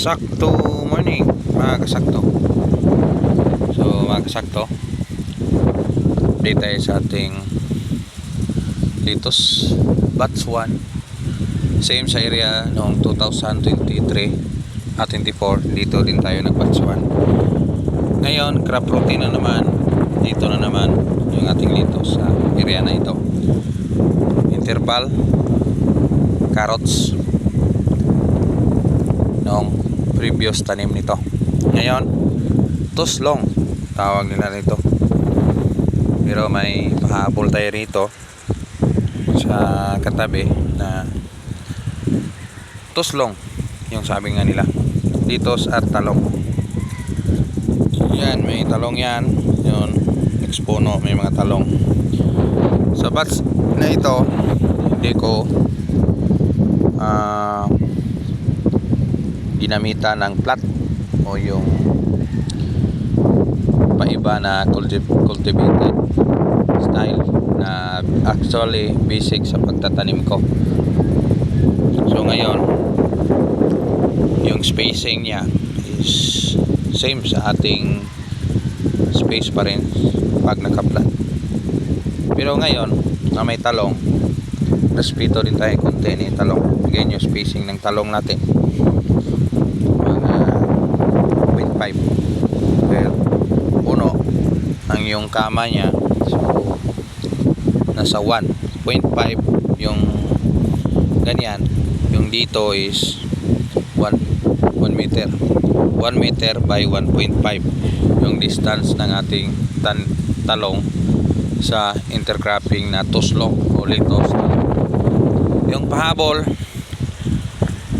Sakto morning mga kasakto. So mga kasakto, update tayo sa ating litos batch 1. Same sa area noong 2023 at 24. Dito din tayo nag batch 1. Ngayon crop routine na naman. Dito na naman yung ating litos sa area na ito. Interval carrots noong previous tanim nito. Ngayon tuslong tawag nila nito, pero may pahabol tayo rito sa katabi na tuslong yung sabi nga nila, litos at talong. Yan, may talong yan, yun expono, may mga talong. Sa batch na ito hindi ko ginamitan ng plat o yung paiba na cultivated style na actually basic sa pagtatanim ko. So ngayon yung spacing niya is same sa ating space pa rin pag nakaplat, pero ngayon na may talong, respeto din tayo konti ni talong. Again, yung spacing ng talong natin mga 0.5 per puno ang yung kama niya, so nasa 1.5 yung ganyan. Yung dito is 1 meter, 1 meter by 1.5 yung distance ng ating talong sa intercropping na tuslong o litos. Yung pahabol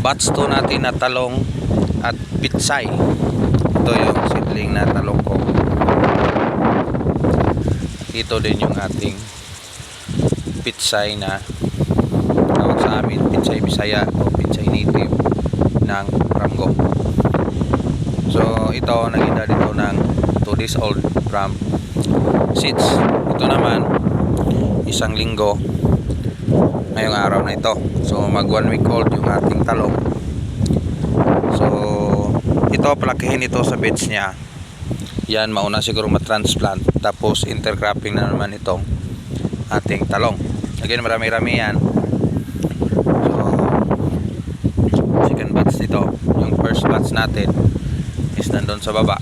batch 2 natin na talong at pitsay, ito yung seedling na talong ko. Ito din yung ating pitsay na tawag sa amin pitsay Bisaya o pitsay native ng Ramgo. So ito nag-edad ito ng 2 days old from seeds. Ito naman isang linggo ngayong araw na ito. So mag 1 week old yung ating talong. So ito palakihin ito sa beds niya. Yan mauna siguro matransplant, tapos intercropping na naman itong ating talong. Again, marami-rami yan. So second batch ito. Yung first batch natin is nandun sa baba.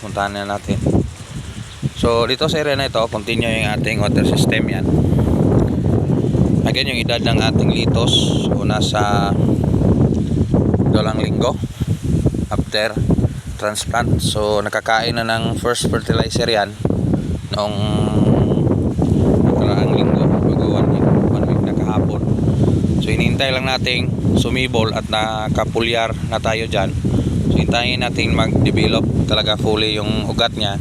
Puntahan na natin. So dito sa area na ito, continue yung ating water system yan. Again, yung edad ng ating litos, so nasa 2 linggo after transplant. So nakakain na ng first fertilizer yan noong nakaraang linggo, bago 1 week na kahapon. So hinihintay lang nating sumibol at nakapulyar na tayo dyan. So hintayin natin mag-develop talaga fully yung ugat niya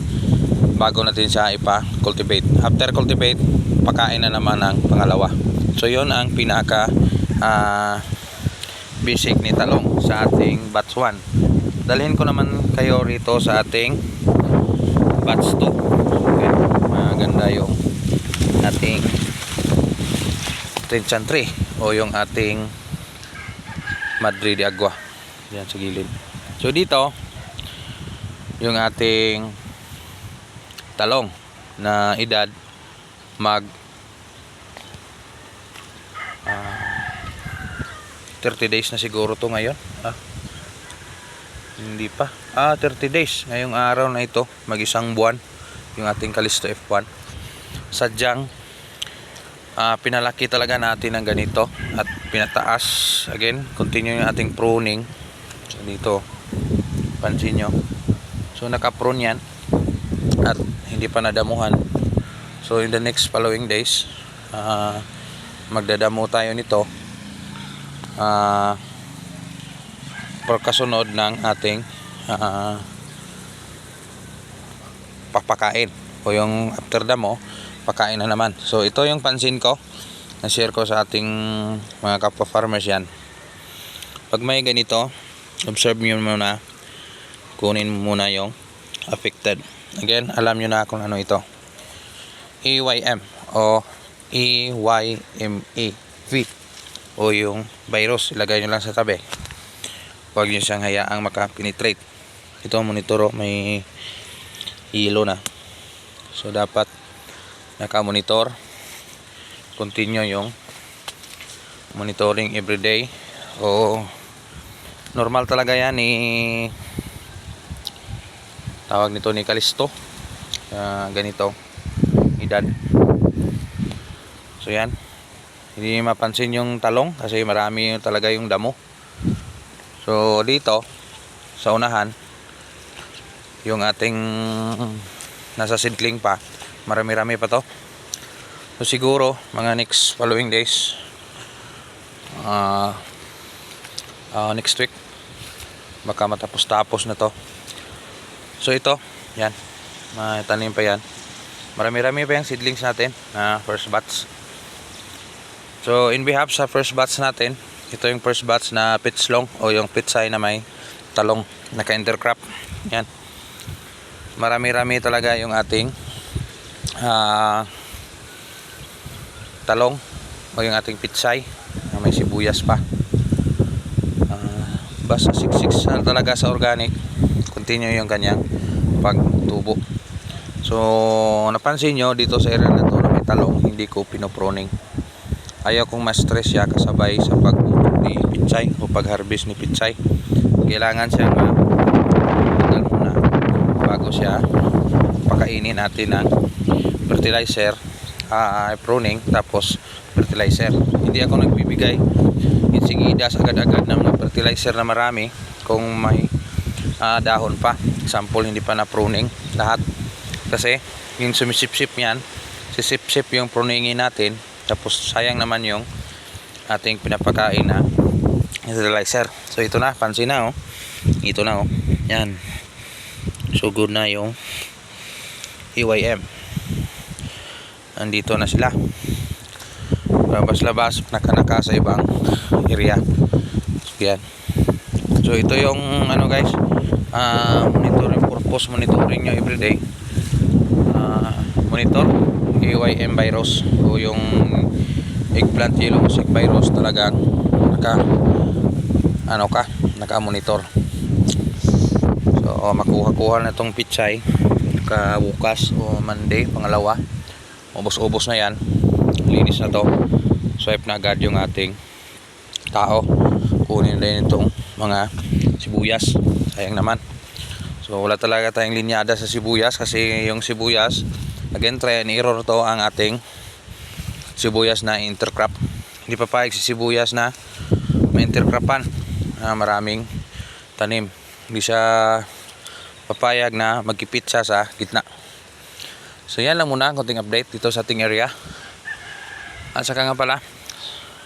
bago natin siya ipa-cultivate. After cultivate, pakain na naman ng pangalawa. So yun ang pinaka basic ni talong sa ating batch 1. Dalhin ko naman kayo rito sa ating batch 2. Okay, maganda yung ating tension tree o yung ating Madre de Agua yan sa gilid. So dito yung ating talong na edad mag 30 days na siguro to ngayon. Hindi pa. 30 days. Ngayong araw na ito, mag-isang buwan yung ating Callisto F1. Sadyang pinalaki talaga natin ng ganito at pinataas. Again, continue yung ating pruning. So dito, pansin nyo. So naka-prune yan at hindi pa nadamuhan. So in the next following days, magdadamo tayo nito pagkasunod ng ating papakain o yung after damo, pakain na naman. So ito yung pansin ko na share ko sa ating mga kapwa farmers yan. Pag may ganito, observe nyo muna, kunin muna yung affected. Again, alam nyo na kung ano ito, EYM o EYMEV o yung virus, ilagay nyo lang sa tabi. Huwag nyo siyang hayaang makapenetrate. Ito ang monitor, may hilo na. So dapat naka-monitor. Continue yung monitoring everyday. O normal talaga yan tawag nito ni Kalisto. Ganito edad. So yan, hindi mapansin yung talong kasi marami talaga yung damo. So dito sa unahan yung ating nasa seedling pa, marami-rami pa to. So siguro mga next following days, next week baka matapos-tapos na to. So ito, yan, matanim pa yan. Marami-rami pa yung seedlings natin na first batch. So in behalf sa first batch natin, ito yung first batch na pitslong o yung pitsay na may talong naka-intercrop. Yan, marami-rami talaga yung ating talong o yung ating pitsay na may sibuyas pa. Basta siksik na talaga sa organic, continue yung kanyang pagtubo. So napansin nyo dito sa area na to na may talong, hindi ko pinoproning. Ayaw kong ma-stress siya kasabay sa pag-ubog ni pitsay o pag-harvest ni pitsay. Kailangan siya tagal muna bago siya pakainin natin ng fertilizer, pruning, tapos fertilizer. Hindi ako nagbibigay insigidas agad-agad ng mga fertilizer na marami kung may dahon pa. Example, hindi pa na pruning lahat. Kasi yung sumisip-sip yan, sisip-sip yung pruningin natin, tapos sayang naman yung ating pinapakain na fertilizer. So ito na, pansin na oh. Ito na oh. Yan. So good na yung EYM. Andito na sila. Labas-labas, naka sa ibang area. So yan. So ito yung ano guys, monitoring purpose, monitoring nyo everyday. Monitor EYM virus o yung eggplant yellow mosaic virus, talagang naka-monitor. So makuha-kuha na itong pitsay bukas o Monday, pangalawa. Ubos-ubos na yan, linis na to. Swipe na agad yung ating tao, kunin rin itong mga sibuyas, sayang naman. So wala talaga tayong linyada sa sibuyas kasi yung sibuyas, again try and error to ang ating sibuyas na intercrop. Hindi papayag si sibuyas na may intercropan na maraming tanim. Hindi siya papayag na magkipit siya sa gitna. So yan lang muna, konting update dito sa ating area. At saka nga pala,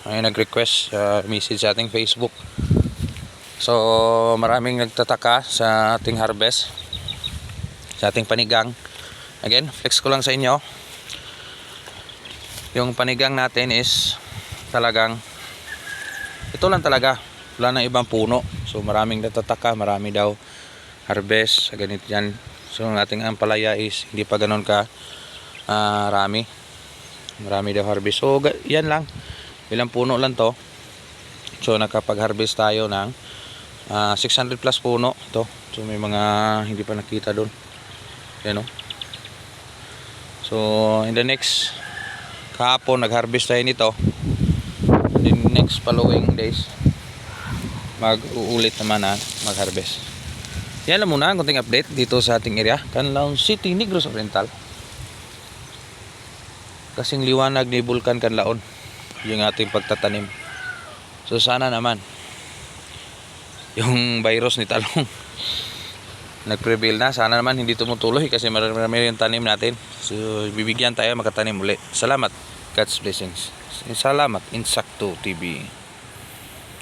may nag-request message sa ating Facebook. So maraming nagtataka sa ating harvest, sa ating panigang. Again, flex ko lang sa inyo, yung panigang natin is talagang ito lang talaga, wala nang ibang puno. So maraming nagtataka, marami daw harvest sa ganito yan. So ang ating ampalaya is hindi pa ganoon ka marami daw harvest. So yan lang, ilang puno lang to. So nakapag-harvest tayo ng 600 plus puno to. So may mga hindi pa nakita doon. Yan o. So in the next, kahapon nag-harvest tayo nito. In the next following days, mag-uulit naman na mag-harvest. Yan lang muna, konting update dito sa ating area, Canlaon City, Negros Oriental. Kasing liwanag ni Bulkan Canlaon yung ating pagtatanim. So sana naman yung virus ni talong nag-prevail na. Sana naman hindi tumutuloy kasi marami yung tanim natin. So bibigyan tayo makatanim ulit. Salamat. God's blessings. Salamat. Insakto TV.